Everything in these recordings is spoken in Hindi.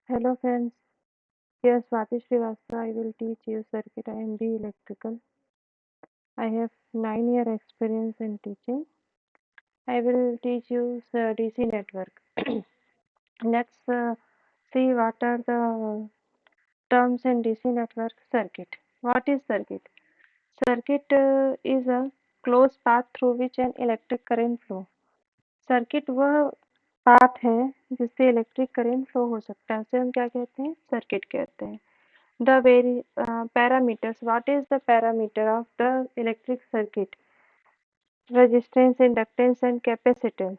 Hello friends, here Swati Srivastava. I will teach you circuit IMD electrical. I have 9-year experience in teaching. I will teach you DC network. Let's see what are the terms in DC network circuit. What is circuit? Circuit is a closed path through which an electric current flow. Circuit वह पाथ है जिससे इलेक्ट्रिक करंट फ्लो हो सकता है, उसे हम क्या कहते हैं? सर्किट कहते हैं. The parameters. What is the parameter of the electric circuit? Resistance, inductance, and capacitance,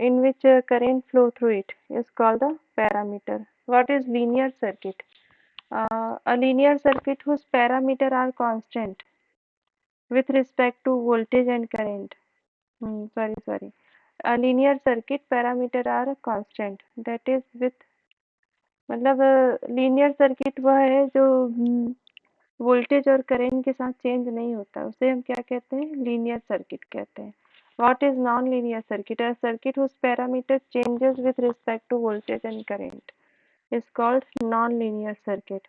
in which current flow through it, is called the parameter. What is linear circuit? A linear circuit whose parameter are constant with respect to voltage and current. Sorry. A linear circuit parameter are constant. That is with मतलब लीनियर सर्किट वह है जो वोल्टेज और करंट के साथ चेंज नहीं होता, उसे हम क्या कहते हैं? लीनियर सर्किट कहते हैं. What is non linear circuit? A circuit whose parameter changes with respect to voltage and current is called non linear circuit.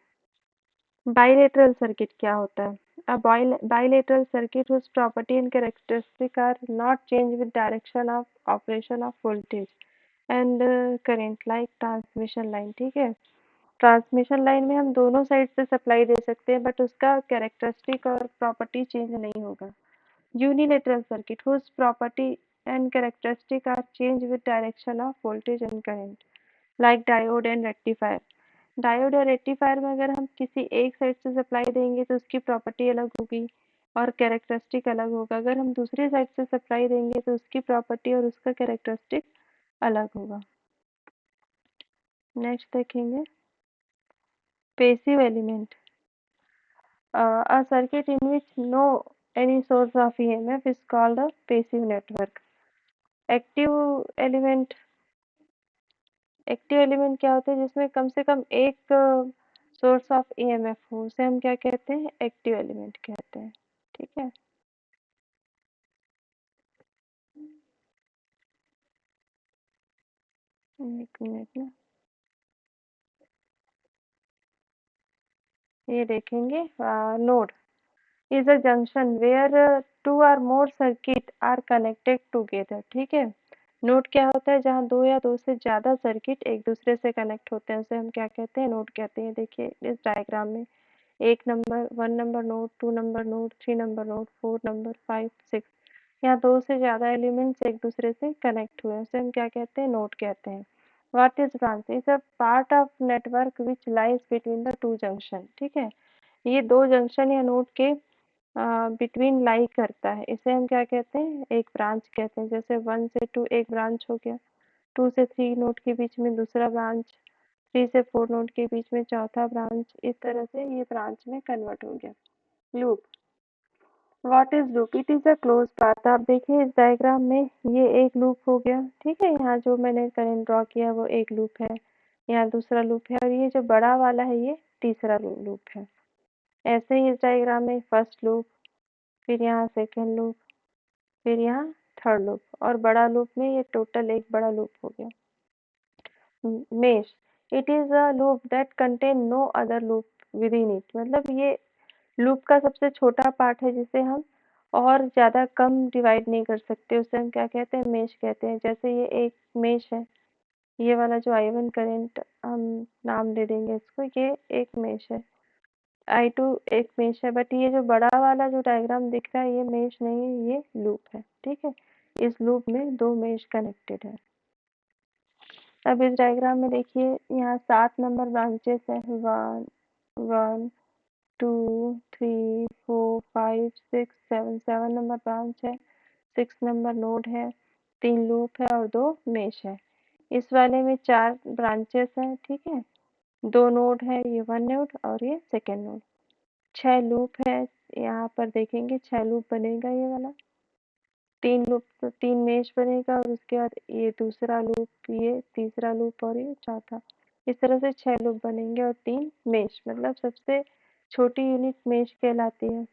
Bilateral circuit क्या होता है? A bilateral circuit whose property and characteristic are not change with direction of operation of voltage and current like transmission line. ठीक है, ट्रांसमिशन लाइन में हम दोनों साइड से सप्लाई दे सकते हैं बट उसका कैरेक्टरिस्टिक और प्रॉपर्टी चेंज नहीं होगा. Unilateral circuit whose property and characteristic are change with direction of voltage and current like diode and rectifier. Diode और रेक्टिफायर में अगर हम किसी एक साइड से सप्लाई देंगे तो उसकी प्रॉपर्टी अलग होगी और कैरेक्टरिस्टिक अलग होगा. अगर हम दूसरी साइड से सप्लाई देंगे तो उसकी प्रॉपर्टी और उसका कैरेक्टरिस्टिक अलग होगा. नेक्स्ट देखेंगे passive element. A circuit in which no any source of EMF is called a passive network. Active element. Active element क्या होते हैं? जिसमें कम से कम एक सोर्स ऑफ ईएमएफ हो, उसे हम क्या कहते हैं? एक्टिव एलिमेंट कहते हैं. ठीक है, एक मिनट ना, ये देखेंगे. Node is a junction where two or more circuit are connected together. ठीक है, नोड क्या होता है? जहाँ दो या दो से ज़्यादा सर्किट एक दूसरे से कनेक्ट होते हैं, उसे हम क्या कहते हैं? नोड कहते हैं. देखिए इस डायग्राम में 1 number node, 2 number node, 3 number node, 4 number, 5, 6, यहाँ दो से ज़्यादा एलिमेंट्स एक दूसरे से कनेक्ट हुए हैं, उसे हम क्या कहते हैं? नोड कहते हैं. What is branch? Is a part of network which lies between the two junction. ठीक है, ये दो जंक्शन या नोड के बिटवीन लाई करता है, इसे हम क्या कहते हैं? एक ब्रांच कहते हैं. जैसे 1 से 2 एक ब्रांच हो गया, 2 से 3 नोड के बीच में दूसरा ब्रांच, 3 से 4 नोड के बीच में चौथा ब्रांच. इस तरह से ये ब्रांच में कन्वर्ट हो गया. Loop. What is loop? It is a close path. आप देखिए इस डायग्राम में ये एक लूप हो गया. ठीक है, यहाँ जो मैंने करंट ड्रॉ किया वो एक लूप है, यहाँ दूसरा लूप है और ये जो बड़ा वाला है ये तीसरा लूप है. ऐसे ही इस डायग्राम में फर्स्ट लूप, फिर यहाँ सेकेंड लूप, फिर यहाँ थर्ड लूप और बड़ा लूप में ये टोटल एक बड़ा लूप हो गया. Mesh. It is a loop that contain no other loop within it. मतलब ये लूप का सबसे छोटा पार्ट है जिसे हम और ज़्यादा कम डिवाइड नहीं कर सकते, उसे हम क्या कहते हैं? मेश कहते हैं. जैसे ये एक मेश है, ये वाला जो I1 करंट हम नाम दे देंगे इसको, ये एक मेश है. I2 एक मेश है बट ये जो बड़ा वाला जो डायग्राम दिख रहा है ये मेश नहीं है, ये लूप है. ठीक है, इस लूप में दो मेश कनेक्टेड है. अब इस डायग्राम में देखिए यहाँ 7 नंबर ब्रांचेस है. 1 2 3 4 5 6 7 7 नंबर ब्रांच है, 6 नंबर नोड है, 3 लूप है और 2 मेश है. इस वाले में 4 ब्रांचेस हैं. ठीक है, 2 नोड है, ये 1 नोड और ये सेकेंड नोड. 6 लूप है, यहाँ पर देखेंगे 6 लूप बनेगा ये वाला. 3 लूप तो 3 मेश बनेगा और उसके बाद ये दूसरा लूप, ये तीसरा लूप और ये चौथा. इस तरह से 6 लूप बनेंगे और 3 मेश, मतलब सबसे छोटी यूनिट मेश कहलाती है.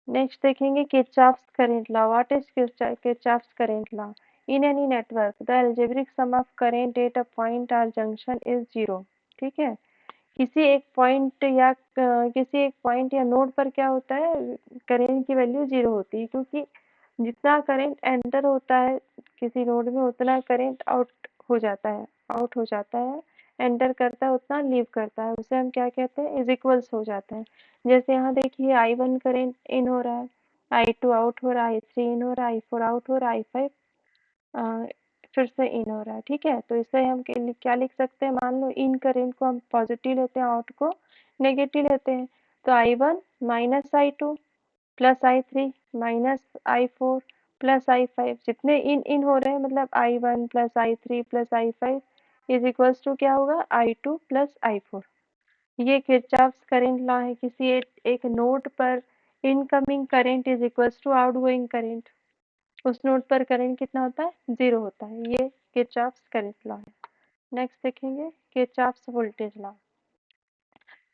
नेक्स्ट देखेंगे Kirchhoff's current law. What is Kirchhoff's current law? In any network the algebraic sum of current at a point or junction is 0। ठीक है, किसी एक पॉइंट या नोड पर क्या होता है, करेंट की वैल्यू 0 होती है, क्योंकि जितना करंट एंटर होता है किसी नोड में उतना करंट आउट हो जाता है, एंटर करता है उतना लीव करता है, उसे हम क्या कहते हैं, इज इक्वल्स हो जाता है। जैसे यहाँ देखिए I1 करंट इन हो रहा है, I2 आउट हो रहा है, I3 इन हो रहा है, I4 आउट हो रहा है, I5 फिर से इन हो रहा है। ठीक है, तो इसे हम क्या लिख सकते हैं, मान लो इन करंट को हम पॉजिटिव लेते हैं, आउट को नेगेटिव लेते हैं, तो I1 minus I2 plus I3 minus I4 plus I5, जितने इन हो रहे हैं मतलब I1 plus I3 plus I5 is equals to क्या होगा, I2 प्लस I4। ये किरचॉफ्स करंट लॉ है, किसी एक नोड पर incoming current is equals to outgoing current, उस नोड पर करंट कितना होता है, 0 होता है। ये किरचॉफ्स करंट लॉ है। नेक्स्ट देखेंगे किरचॉफ्स वोल्टेज लॉ।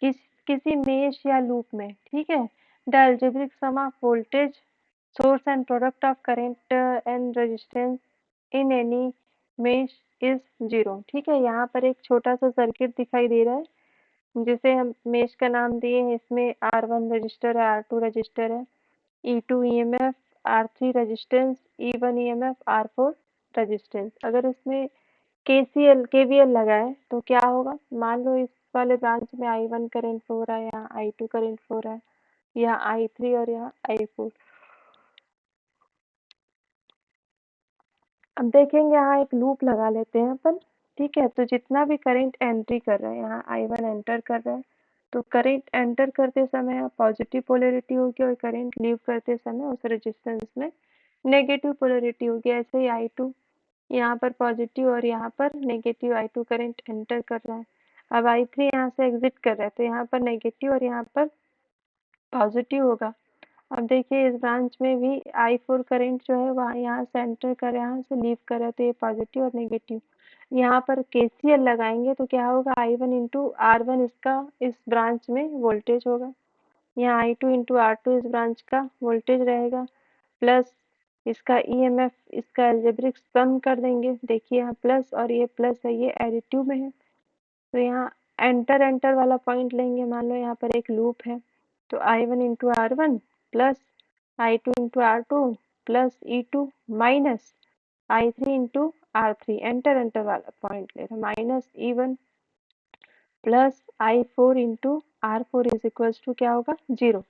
किसी मेश या लूप में, ठीक है, the algebraic sum of voltage source and product of current and resistance in any mesh is 0। ठीक है, यहाँ पर एक छोटा सा सर्किट दिखाई दे रहा है जिसे हम मेश का नाम दिए हैं, इसमें R1 रजिस्टर है, R2 रजिस्टर है, E2 EMF, R3 resistance, E1 EMF, R4 resistance. अगर इसमें KVL लगाए तो क्या होगा, मान लो इस वाले ब्रांच में I1 करंट फ्लो हो रहा है, यहाँ I2 करंट फ्लो हो रहा है, यहाँ I3 और यहाँ I4। अब देखेंगे यहाँ एक लूप लगा लेते हैं अपन। ठीक है, तो जितना भी करंट एंट्री कर रहा है, यहाँ I1 एंटर कर रहा है, तो करंट एंटर करते समय यहाँ पॉजिटिव पोलैरिटी होगी और करंट लीव करते समय उस रेजिस्टेंस में नेगेटिव पोलैरिटी होगी। ऐसे ही I2 यहाँ पर पॉजिटिव और यहाँ पर नेगेटिव I2 करंट एंटर कर रहा है। अब I3 यहाँ से एग्जिट कर रहा है, तो यहाँ पर नेगेटिव और यहाँ पर पॉजिटिव होगा। अब देखिए इस ब्रांच में भी I4 करंट जो है वहाँ यहाँ से एंटर कर रहा है, यहाँ से लीव कर रहा है, तो ये पॉजिटिव और नेगेटिव। यहाँ पर KCL लगाएंगे तो क्या होगा, I1 इंटू R1 इसका इस ब्रांच में वोल्टेज होगा, यहाँ I2 इंटू R2 इस ब्रांच का वोल्टेज रहेगा, प्लस इसका EMF, इसका अलजेब्रिक सम कर देंगे। देखिए यहाँ प्लस और ये प्लस है, ये एडिटिव में है, तो यहाँ एंटर वाला पॉइंट लेंगे। मान लो यहाँ पर एक लूप है, तो I1 into R1 plus I2 into R2 plus E2 minus I3 into R3, enter वाला पॉइंट ले रहे, minus E1 plus I4 into R4 is equals to क्या होगा, 0।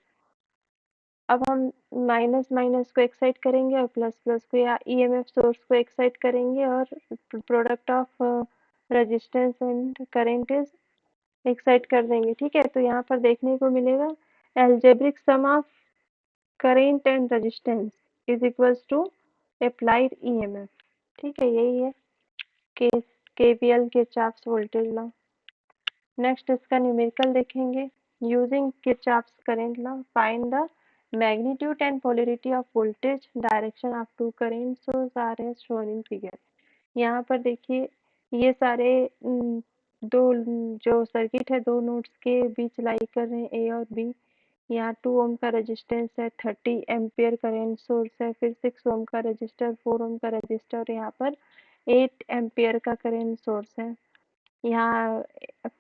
अब हम माइनस माइनस को एक्साइट करेंगे और प्लस प्लस को या EMF सोर्स को एक्साइट करेंगे और product of resistance and current is excite कर देंगे। ठीक है, तो यहाँ पर देखने को मिलेगा algebraic sum of current and resistance is equals to applied EMF। ठीक है, यही है KVL Kirchhoff's voltage law. Next इसका न्यूमेरिकल देखेंगे। Using Kirchhoff's current law find the magnitude and polarity of voltage direction of two current source are as shown in figure. यहाँ पर देखिए ये सारे दो जो सर्किट है, दो नोड्स के बीच लाई कर रहे हैं, ए और बी। यहाँ 2 ओम का रेजिस्टेंस है, 30 एम्पियर करंट सोर्स है, फिर 6 ओम का रजिस्टर, 4 ओम का रजिस्टर, यहाँ पर 8 एम्पियर का करंट सोर्स है। यहाँ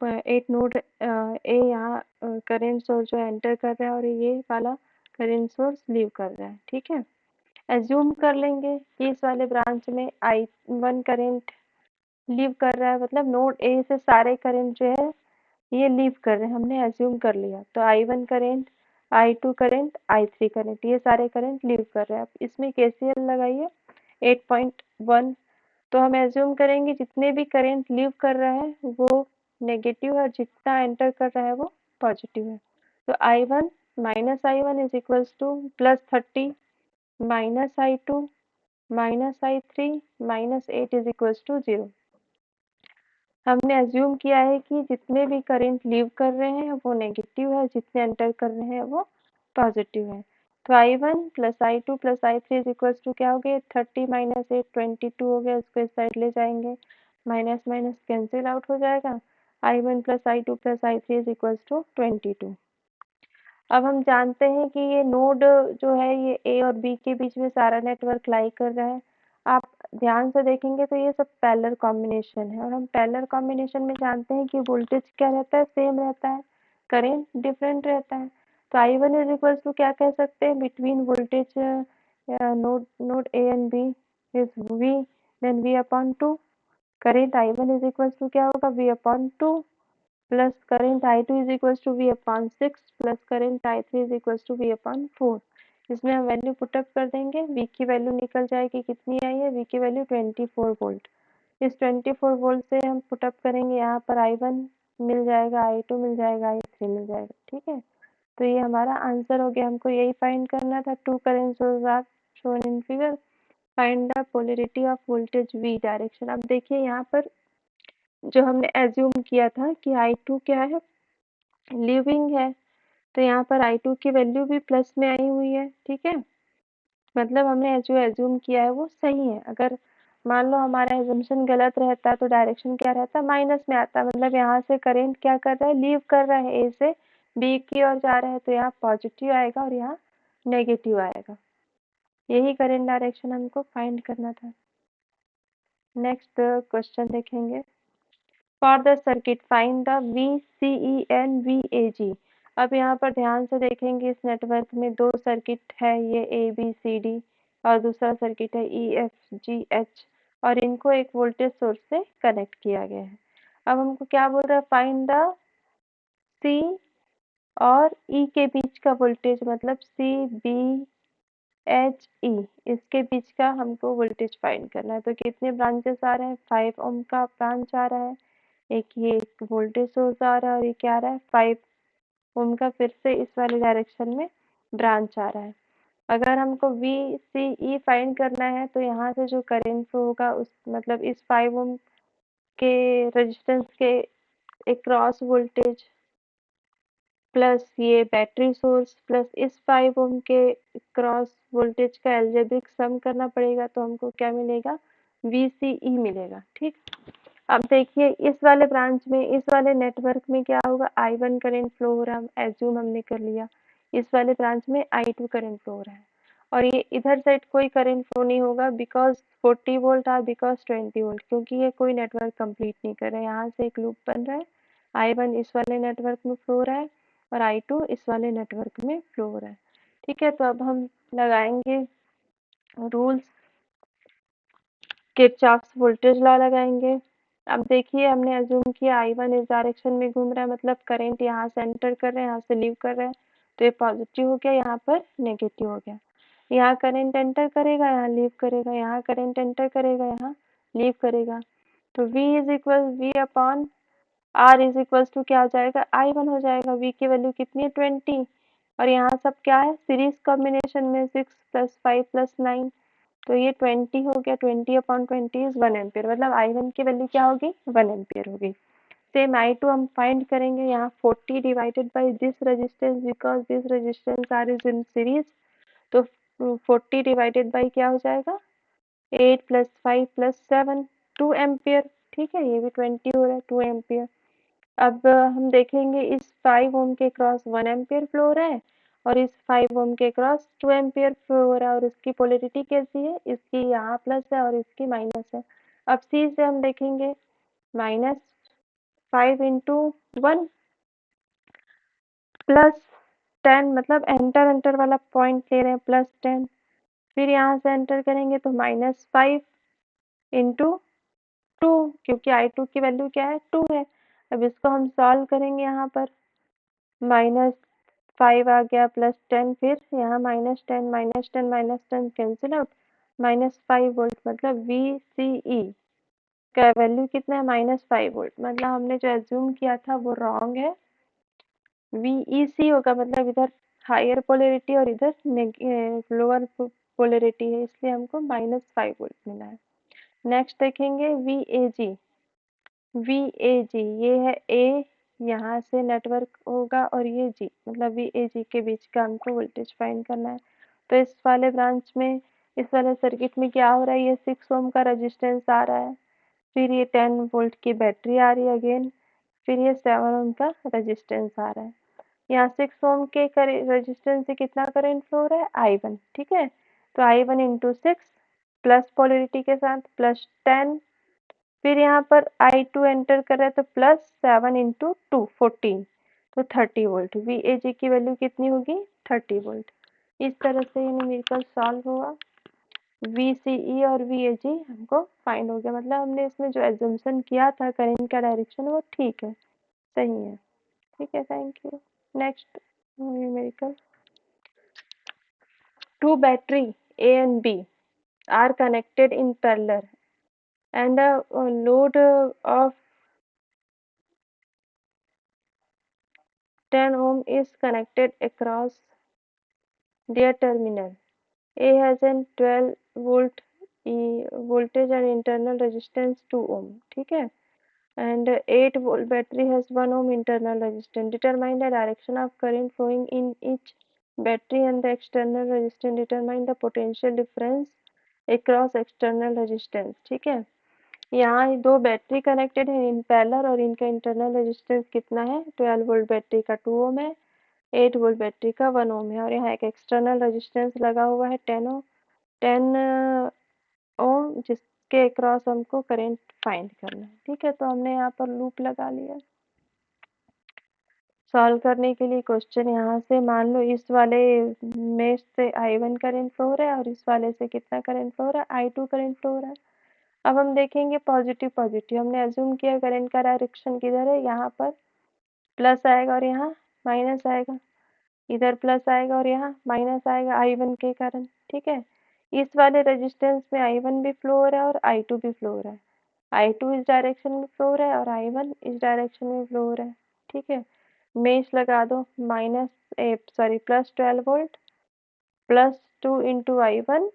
एक नोड ए यहाँ करंट सोर्स जो एंटर कर रहा है और ये वाला करंट सोर्स लीव कर रहा है। ठीक है, एज्यूम कर लेंगे कि इस वाले ब्रांच में I1 करंट लीव कर रहा है, मतलब नोड ए से सारे करंट जो है ये लीव कर रहे हैं, हमने एज्यूम कर लिया। तो I1 current, I2 current, I3 current, ये सारे करंट लीव कर रहे हैं। अब इसमें KCL लगाइए 8.1, तो हम एज्यूम करेंगे जितने भी करंट लीव कर रहा है वो नेगेटिव है और जितना एंटर कर रहा है वो पॉजिटिव है। तो I1 minus I1 is equals to plus 30 minus I2 minus I3 minus 8 is equals to 0। हमने एज्यूम किया है कि जितने भी करंट लीव कर रहे हैं वो नेगेटिव है, जितने एंटर कर रहे हैं वो पॉजिटिव है। तो I1 plus I2 plus I3 is equals to क्या हो गया, 30 माइनस 8 22 हो गया, इसको इस साइड ले जाएंगे, माइनस माइनस कैंसिल आउट हो जाएगा। I1 plus I2 plus I3 is equals to 22। अब हम जानते हैं कि ये नोड जो है ये ए और बी के बीच में सारा नेटवर्क लाई कर रहा है। आप ध्यान से देखेंगे तो ये सब पैरेलल कॉम्बिनेशन है और हम पैरेलल कॉम्बिनेशन में जानते हैं कि वोल्टेज क्या रहता है, सेम रहता है, करेंट डिफरेंट रहता है। तो I1 इज इक्वल टू क्या कह सकते हैं, between voltage node node a and b is V, then V upon 2। Current I1 is equal to क्या होगा, V upon 2 plus current I2 is equal to V upon 6 plus current I3 is equal to V upon 4। इसमें हम वैल्यू पुटअप कर देंगे, V की वैल्यू निकल जाएगी, कितनी आई है, V की वैल्यू 24 वोल्ट। इस 24 वोल्ट से हम पुटअप करेंगे, यहाँ पर I1 मिल जाएगा, I2 मिल जाएगा, I3 मिल जाएगा। ठीक है, तो ये हमारा आंसर हो गया। हमको यही फाइंड करना था। Two current source are shown in figure, find the polarity of voltage V direction. अब देखिए यहाँ पर जो हमने एज्यूम किया था कि I2 क्या है, लीविंग है, तो यहाँ पर I2 की वैल्यू भी प्लस में आई हुई है। ठीक है, मतलब हमने जो एज्यूम किया है वो सही है। अगर मान लो हमारा एजम्पशन गलत रहता तो डायरेक्शन क्या रहता, माइनस में आता। मतलब यहाँ से करंट क्या कर रहा है, लीव कर रहा है, ए से बी की ओर जा रहा है, तो यहाँ पॉजिटिव आएगा और यहाँ नेगेटिव आएगा। यही करंट डायरेक्शन हमको फाइंड करना था। नेक्स्ट क्वेश्चन देखेंगे। For the circuit find the VCE and VAG। अब यहाँ पर ध्यान से देखेंगे, इस नेटवर्क में दो सर्किट है, ये ABCD, और दूसरा सर्किट है EFGH, और इनको एक वोल्टेज सोर्स से कनेक्ट किया गया है। अब हमको क्या बोल रहा है, फाइंड द C और E के बीच का वोल्टेज, मतलब CBHE, इसके बीच का हमको वोल्टेज फाइंड करना है। तो कितने ब्रांचेस आ रहे हैं, 5 ओम का ब्रांच आ रहा है, एक ये वोल्टेज सोर्स आ रहा है, और ये क्या आ रहा है, 5 ओम का फिर से इस वाले डायरेक्शन में ब्रांच आ रहा है। अगर हमको VCE फाइंड करना है तो यहाँ से जो करंट फ्लो होगा उस मतलब इस 5 ओम के रेजिस्टेंस के अक्रॉस वोल्टेज प्लस ये बैटरी सोर्स प्लस इस 5 ओम के क्रॉस वोल्टेज का एल्जेब्रिक सम करना पड़ेगा, तो हमको क्या मिलेगा, VCE मिलेगा। ठीक, अब देखिए इस वाले ब्रांच में, इस वाले नेटवर्क में क्या होगा, I1 करंट फ्लो हो रहा है, एज्यूम हमने कर लिया। इस वाले ब्रांच में I2 करंट फ्लो हो रहा है, और ये इधर साइड कोई करंट फ्लो नहीं होगा, बिकॉज 40 वोल्ट और बिकॉज 20 वोल्ट, क्योंकि ये कोई नेटवर्क कंप्लीट नहीं कर रहा है। यहाँ से एक लूप बन रहा है, I1 इस वाले नेटवर्क में फ्लो हो रहा है और I2 इस वाले नेटवर्क में फ्लो हो रहा है। ठीक है, तो अब हम लगाएंगे रूल्स, किरचॉफ्स वोल्टेज लॉ लगाएंगे। अब देखिए हमने अज्यूम किया I1 इस डायरेक्शन में घूम रहा है, मतलब करंट यहाँ से एंटर कर रहे हैं, यहाँ से लीव कर रहे हैं, तो ये पॉजिटिव हो गया, यहाँ पर नेगेटिव हो गया। यहाँ करंट एंटर करेगा, यहाँ लीव करेगा, यहाँ करंट एंटर करेगा, यहाँ लीव करेगा। तो V is equal V upon R is equal to क्या हो जाएगा, I1 हो जाएगा। V की वैल्यू कितनी है, 20, और यहाँ सब क्या है, सीरीज कॉम्बिनेशन में 6 + 5 + 9, तो ये 20 हो गया। 20 अपॉन 20 इज 1 एम्पियर, मतलब I1 की वैल्यू क्या होगी, 1 एम्पियर होगी। सेम I2 हम फाइंड करेंगे, यहाँ 40 divided by this resistance, because this resistance R is in series, तो 40 डिवाइडेड बाई क्या हो जाएगा, 8 + 5 + 7, 2 एम्पियर। ठीक है, ये भी 20 हो रहा है, 2 एम्पियर। अब हम देखेंगे इस 5 ओम के क्रॉस 1 एम्पियर फ्लो हो रहा है, और इस 5 ओम के क्रॉस 2 एम्पियर फ्लो हो रहा है, और इसकी पोलरिटी कैसी है, इसकी यहाँ प्लस है और इसकी माइनस है। अब सी से हम देखेंगे, -5 × 1 +10, मतलब एंटर वाला पॉइंट ले रहे हैं, +10, फिर यहाँ से एंटर करेंगे तो -5 × 2, क्योंकि I2 की वैल्यू क्या है, 2 है। अब इसको हम सॉल्व करेंगे, यहाँ पर -5 आ गया, +10, फिर यहाँ -10 कैंसिल आउट, -5 वोल्ट, मतलब VCE का वैल्यू कितना है, -5 वोल्ट। मतलब हमने जो एज्यूम किया था वो रॉन्ग है, VEC होगा, मतलब इधर हायर पोलरिटी और इधर लोअर पोलरिटी है, इसलिए हमको -5 वोल्ट मिला है। नेक्स्ट देखेंगे VAG। VAG ये है A, यहाँ से नेटवर्क होगा, और ये G, मतलब VAG के बीच का हमको वोल्टेज फाइंड करना है। तो इस वाले ब्रांच में, इस वाले सर्किट में क्या हो रहा है, ये 6 ओम का रेजिस्टेंस आ रहा है, फिर ये 10 वोल्ट की बैटरी आ रही है अगेन, फिर ये 7 ओम का रेजिस्टेंस आ रहा है। यहाँ 6 ओम के रेजिस्टेंस से कितना करंट फ्लो हो रहा है, I1। ठीक है, तो I1 × 6 प्लस पोलैरिटी के साथ +10, फिर यहाँ पर I2 एंटर कर रहा है तो +7 × 2 14, तो 30 वोल्ट। VAG की वैल्यू कितनी होगी? 30 वोल्ट। इस तरह से ये न्यूमेरिकल सॉल्व हुआ। VCE और VAG हमको फाइंड हो गया, मतलब हमने इसमें जो एजम्पशन किया था करंट का डायरेक्शन वो ठीक है, सही है। ठीक है, thank you. Next numerical, two battery A and B are connected in parallel and a load of 10 ohm is connected across their terminal. A has a 12 volt voltage and internal resistance 2 ohm. ठीक है, and 8 volt battery has 1 ohm internal resistance. Determine the direction of current flowing in each battery and the external resistance. Determine the potential difference across external resistance. ठीक है, यहाँ दो बैटरी कनेक्टेड है इन पैरेलल और इनका इंटरनल रेजिस्टेंस कितना है? 12 वोल्ट बैटरी का 2 ओम है, 8 वोल्ट बैटरी का 1 ओम है, और यहाँ एक एक्सटर्नल रेजिस्टेंस लगा हुआ है 10 ओम, जिसके अक्रॉस हमको करंट फाइंड करना है। ठीक है, तो हमने यहाँ पर लूप लगा लिया। सॉल्व करने के लिए क्वेश्चन यहाँ से मान लो इस वाले मेश से I1 करंट फ्लो हो रहा है और इस वाले से कितना करंट फ्लो हो रहा है? I2 करंट फ्लो हो रहा है। अब हम देखेंगे पॉजिटिव पॉजिटिव, हमने अज्यूम किया करंट का डायरेक्शन किधर है, यहाँ पर प्लस आएगा और यहाँ माइनस आएगा, इधर प्लस आएगा और यहाँ माइनस आएगा I1 के कारण। ठीक है, इस वाले रेजिस्टेंस में I1 भी फ्लो हो रहा है और I2 भी फ्लो हो रहा है। I2 इस डायरेक्शन में फ्लो हो रहा है और I1 इस डायरेक्शन में फ्लो हो रहा है। ठीक है, मेश लगा दो, +12 volt +2 × I1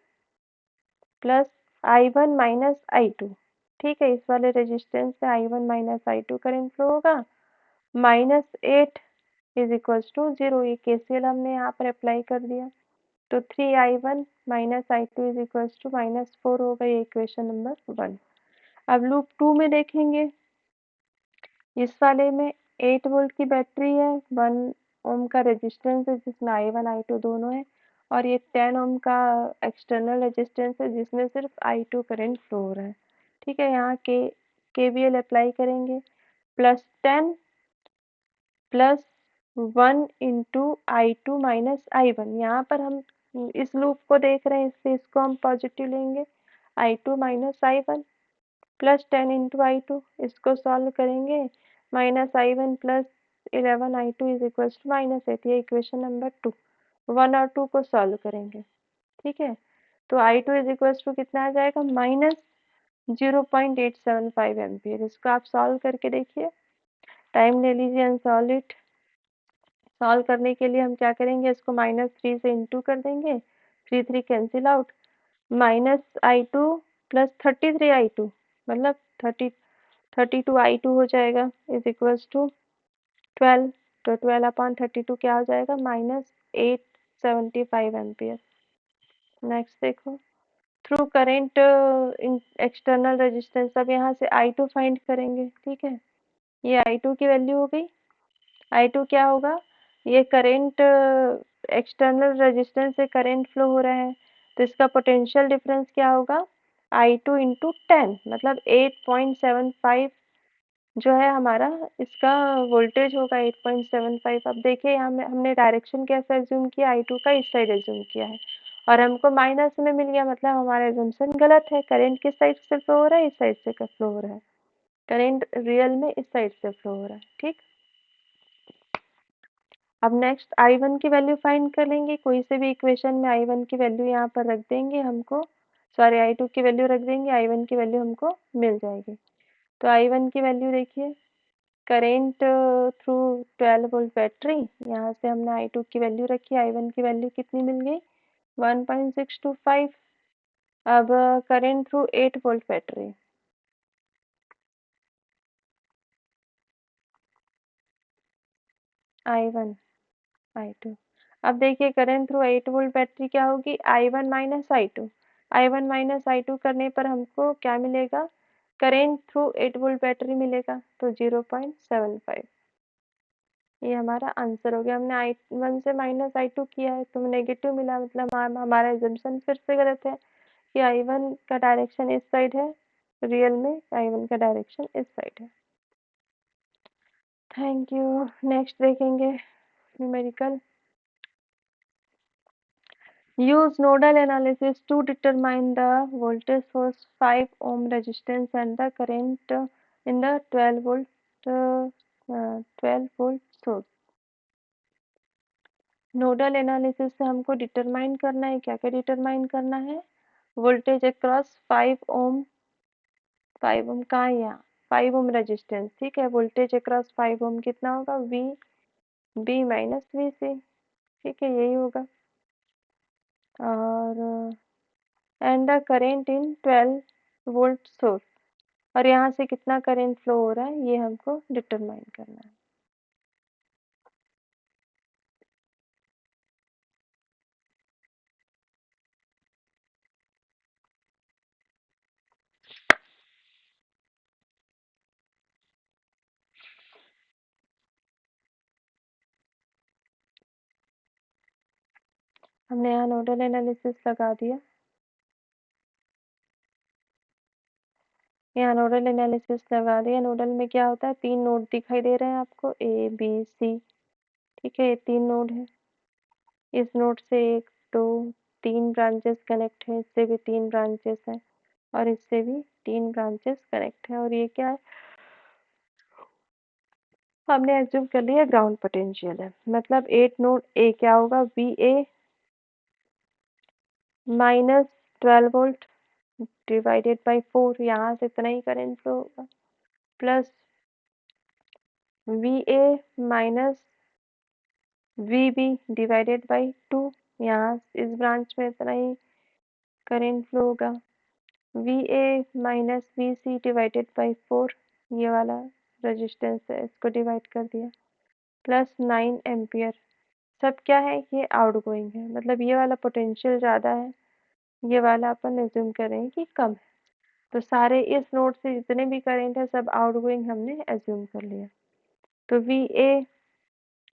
plus I1 minus I2। ठीक है, इस वाले रेजिस्टेंस से I1 - I2 करंट फ्लो होगा। -8 = 0, ये KCL हमने यहाँ पर अप्लाई कर दिया, तो 3I1 - I2 = -4 होगा, ये इक्वेशन नंबर 1। अब लूप 2 में देखेंगे, इस वाले में 8 वोल्ट की बैटरी है, 1 ओम का रेजिस्टेंस है जिसमें I1 I2 दोनों है, और ये 10 ओम का एक्सटर्नल रेजिस्टेंस है जिसमें सिर्फ I2 करंट फ्लो हो रहा है। ठीक है, यहाँ के KVL अप्लाई करेंगे, +10 +1 × I2 - I1। यहाँ पर हम इस लूप को देख रहे हैं, इसलिए इसको हम पॉजिटिव लेंगे, I2 - I1 +10 × I2, इसको सॉल्व करेंगे, -I1 +11 I2 = -8, ये इक्वेशन नंबर 2। 1 और 2 को सॉल्व करेंगे। ठीक है, तो I2 कितना आ जाएगा? -0.875 एम्पियर। इसको आप सॉल्व करके देखिए, टाइम ले लीजिए एंड सॉल्व इट। सॉल्व करने के लिए हम क्या करेंगे, इसको -3 से इंटू कर देंगे, 3 3 कैंसिल आउट, -I2 +33 I2, मतलब 32 I2 हो जाएगा, = 12, तो 12/32 क्या हो जाएगा? -875 एम्पियर। नेक्स्ट देखो, through current in external resistance, अब यहाँ से I2 फाइंड करेंगे। ठीक है, ये I2 की वैल्यू हो गई। I2 क्या होगा? ये करंट एक्सटर्नल रेजिस्टेंस से करंट फ्लो हो रहा है, तो इसका पोटेंशियल डिफरेंस क्या होगा? I2 × 10, मतलब 8.75 जो है हमारा, इसका वोल्टेज होगा 8.75। अब देखिए यहाँ में हमने डायरेक्शन कैसे एज्यूम किया, I2 का इस साइड एज्यूम किया है और हमको माइनस में मिल गया, मतलब हमारा एज्यूम्पशन गलत है। करंट किस साइड से फ्लो हो रहा है? इस साइड से फ्लो हो रहा है, करंट रियल में इस साइड से फ्लो हो रहा है। ठीक, अब नेक्स्ट I1 की वैल्यू फाइंड कर लेंगे, कोई से भी इक्वेशन में I1 की वैल्यू यहाँ पर रख देंगे, हमको सॉरी I2 की वैल्यू रख देंगे, I1 की वैल्यू हमको मिल जाएगी। तो I1 की वैल्यू देखिए, करेंट थ्रू 12 वोल्ट बैटरी, यहाँ से हमने I2 की वैल्यू रखी, I1 की वैल्यू कितनी मिल गई? 1.625। अब current through 8 volt battery, I1 I2। अब देखिए करंट थ्रू 8 वोल्ट बैटरी क्या होगी? I1 - I2। I1 - I2 करने पर हमको क्या मिलेगा? करंट थ्रू 8 वोल्ट बैटरी मिलेगा, तो 0.75। ये हमारा आंसर हो गया। हमने I1 से -I2 किया है तो नेगेटिव मिला, मतलब हमारा एजम्पशन फिर से गलत है कि I1 का डायरेक्शन इस साइड है, रियल में I1 का डायरेक्शन इस साइड है। Thank you. नेक्स्ट देखेंगे numerical. Use nodal analysis to determine the voltage source 5 ohm resistance and the current in the 12 volt source। Nodal analysis से हमको डिटरमाइन करना है, क्या क्या डिटरमाइन करना है? वोल्टेज अक्रॉस 5 ओम कहाँ है? यहाँ 5 ओम रेजिस्टेंस, ठीक है। वोल्टेज अक्रॉस 5 ओम कितना होगा? We b minus v C, ठीक है, यही होगा। और and the current in 12 volt source, और यहाँ से कितना करंट फ्लो हो रहा है ये हमको डिटरमाइन करना है। हमने यहाँ नोडल एनालिसिस लगा दिया। यहाँ नोडल एनालिसिस लगा दिया। नोडल में क्या होता है? 3 नोड दिखाई दे रहे हैं आपको, ए बी सी, ठीक है, ये 3 नोड है। इस नोड से 1 2 3 ब्रांचेस कनेक्ट है, इससे भी 3 ब्रांचेस है, और इससे भी 3 ब्रांचेस कनेक्ट है। और ये क्या है? हमने एज्यूम कर लिया ग्राउंड पोटेंशियल है, मतलब 8 नोड ए क्या होगा? V a minus 12 volt divided by 4, यहाँ से इतना ही करंट फ्लो होगा, plus we a minus we b divided by 2, यहाँ इस ब्रांच में इतना ही करंट फ्लो होगा। V a minus v c divided by 4, ये वाला रेजिस्टेंस है, इसको डिवाइड कर दिया, प्लस 9 एम्पियर। सब क्या है? ये आउटगोइंग है, मतलब ये वाला पोटेंशियल ज़्यादा है, ये वाला अपन एज्यूम करें कि कम है। तो सारे इस नोड से जितने भी करंट है सब आउटगोइंग हमने एज्यूम कर लिया। तो V A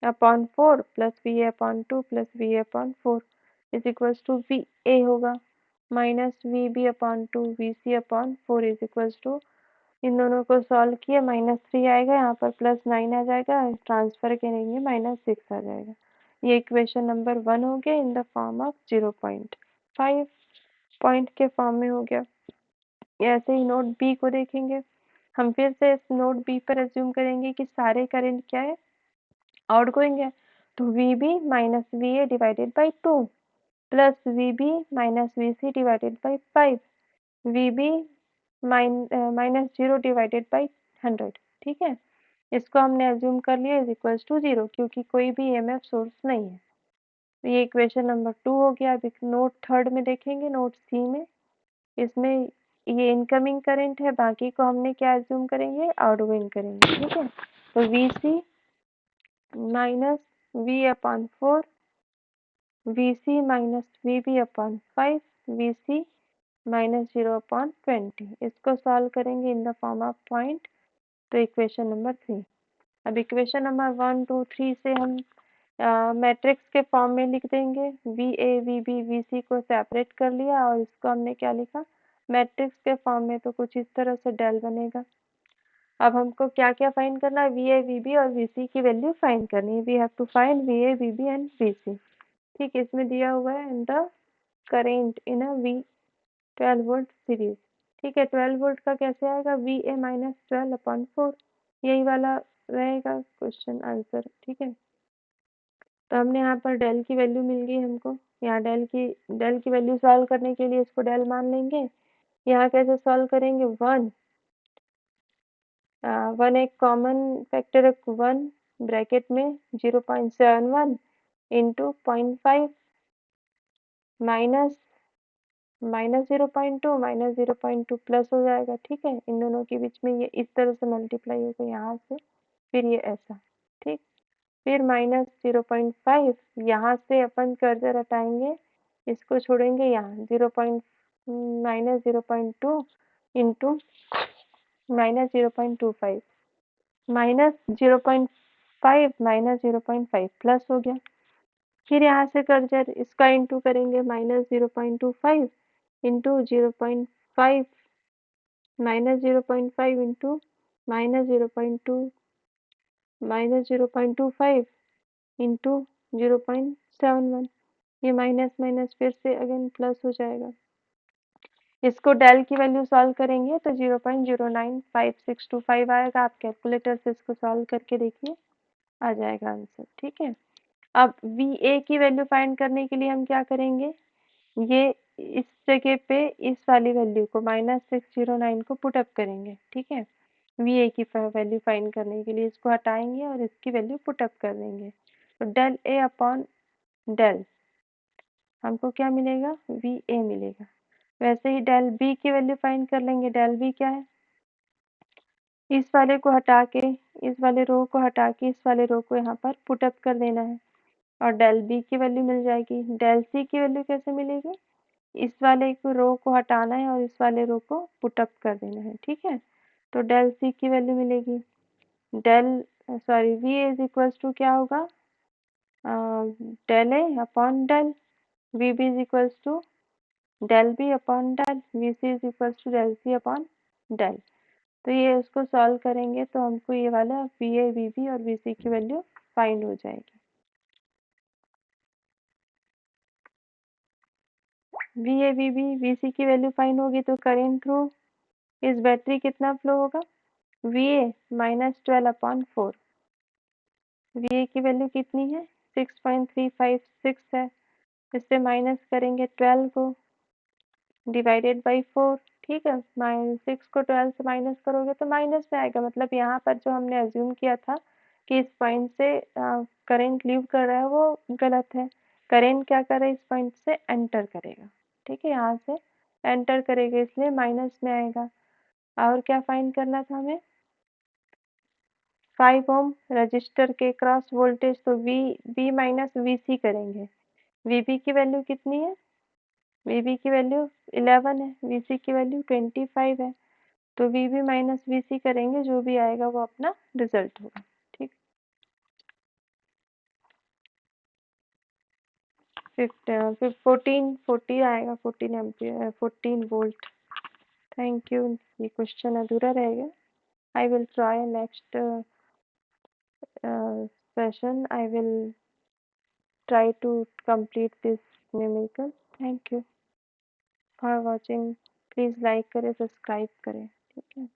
upon 4 plus we A upon 2 plus we A upon 4 is equals to V A होगा minus we B upon 2 V C upon 4 is equals to, इन दोनों को सॉल्व किया, -3 आएगा, यहाँ पर +9 आ जाएगा, ट्रांसफर करेंगे -6 आ जाएगा। ये इक्वेशन नंबर 1 हो गया इन द फॉर्म ऑफ 0.5 पॉइंट के फॉर्म में हो गया। ऐसे ही नोड बी को देखेंगे। हम फिर से इस नोड बी पर एज्यूम करेंगे कि सारे करंट क्या है? आउटगोइंग है। तो v b minus v a divided by 2 plus v b minus v c divided by 5, v b minus 0 divided by 100, ठीक है। इसको हमने एज्यूम कर लिया इज इक्वल्स टू 0, क्योंकि कोई भी ईएमएफ सोर्स नहीं है। ये इक्वेशन नंबर 2 हो गया। अब नोट थर्ड में देखेंगे, नोट सी में। इसमें ये इनकमिंग करंट है, बाकी को हमने क्या एज्यूम करेंगे? आउटगोइंग करेंगे, ठीक है। तो v c minus v upon 4, v c minus we B upon 5, v c minus 0 upon 20। इसको सॉल्व करेंगे in the form of point, तो इक्वेशन नंबर 3। अब इक्वेशन नंबर 1 2 3 से हम मैट्रिक्स के फॉर्म में लिख देंगे। V A V B V C को सेपरेट कर लिया, और इसको हमने क्या लिखा? मैट्रिक्स के फॉर्म में, तो कुछ इस तरह से डेल बनेगा। अब हमको क्या क्या फाइंड करना है? वी ए वी बी और वी सी की वैल्यू फाइंड करनी है। We have to find V A V B and V C, ठीक। इसमें दिया हुआ है in the current in a V 12 volt series, ठीक है। 12 वोल्ट का कैसे आएगा? वी ए माइनस 12 अपॉन 4, यही वाला रहेगा क्वेश्चन आंसर, ठीक है। तो हमने यहाँ पर डेल की वैल्यू मिल गई हमको। यहाँ डेल की वैल्यू सॉल्व करने के लिए इसको डेल मान लेंगे। यहाँ कैसे सॉल्व करेंगे? 1 एक कॉमन फैक्टर, 1 ब्रैकेट में 0.71 इंटू 0.5 माइनस 0.2 -0.2 प्लस हो जाएगा, ठीक है। इन दोनों के बीच में ये इस तरह से मल्टीप्लाई होगा यहाँ से, फिर ये ऐसा, ठीक। फिर माइनस 0.5, यहाँ से अपन कर्सर हटाएंगे, इसको छोड़ेंगे यहाँ, minus 0.2 into minus 0.25 minus 0.5 minus 0.5 plus हो गया। फिर यहाँ से कर्सर इसका इंटू करेंगे, minus 0.25 into 0.5 minus 0.5 into minus 0.2 minus 0.25 into 0.71। ये माइनस माइनस फिर से अगेन प्लस हो जाएगा। इसको डेल की वैल्यू सॉल्व करेंगे तो 0.095625 आएगा। आप कैलकुलेटर से इसको सॉल्व करके देखिए, आ जाएगा आंसर। ठीक है, अब VA की वैल्यू फाइंड करने के लिए हम क्या करेंगे, ये इस जगह पे इस वाली वैल्यू को -609 को पुट अप करेंगे। ठीक है, VA की वैल्यू फाइंड करने के लिए इसको हटाएंगे और इसकी वैल्यू पुट अप कर देंगे। तो डेल A अपॉन डेल हमको क्या मिलेगा, VA मिलेगा। वैसे ही डेल B की वैल्यू फाइंड कर लेंगे। डेल B क्या है, इस वाले को हटा के, इस वाले रो को हटा के इस वाले रो को यहाँ पर पुट अप कर देना है और डेल B की वैल्यू मिल जाएगी। डेल C की वैल्यू कैसे मिलेगी, इस वाले को रो को हटाना है और इस वाले रो को पुट अप कर देना है। ठीक है, तो डेल C की वैल्यू मिलेगी V इज इक्वल्स टू क्या होगा, del A upon del VB is equals to del B upon del VC is equals to del C upon del. तो ये इसको सॉल्व करेंगे तो हमको ये वाला VA VB और VC की वैल्यू फाइंड हो जाएगी। VA VB VC की वैल्यू फाइंड होगी तो करेंट थ्रू इस बैटरी कितना फ्लो होगा, VA -12/4। VA की वैल्यू कितनी है, 6.356 है। इससे माइनस करेंगे 12 को डिवाइडेड बाई 4। ठीक है, 6 को 12 से माइनस करोगे तो माइनस में आएगा। मतलब यहाँ पर जो हमने अज्यूम किया था कि इस पॉइंट से करंट लीव कर रहा है वो गलत है। करंट क्या कर रहा है, इस पॉइंट से एंटर करेगा। ठीक है, यहाँ से एंटर करेगा इसलिए माइनस में आएगा। और क्या फाइंड करना था हमें, 5 ओम रजिस्टर के क्रॉस वोल्टेज, तो VB माइनस VC करेंगे। VB की वैल्यू कितनी है, VB की वैल्यू 11 है, VC की वैल्यू 25 है। तो VB माइनस VC करेंगे, जो भी आएगा वो अपना रिजल्ट होगा। ठीक, 14 आएगा, 14 एम्पियर 14 वोल्ट। थैंक यू, ये क्वेश्चन अधूरा रहेगा। I will try next session. I will try to complete this numerical. Thank you for watching. Please like करें, सब्सक्राइब करें। ठीक है।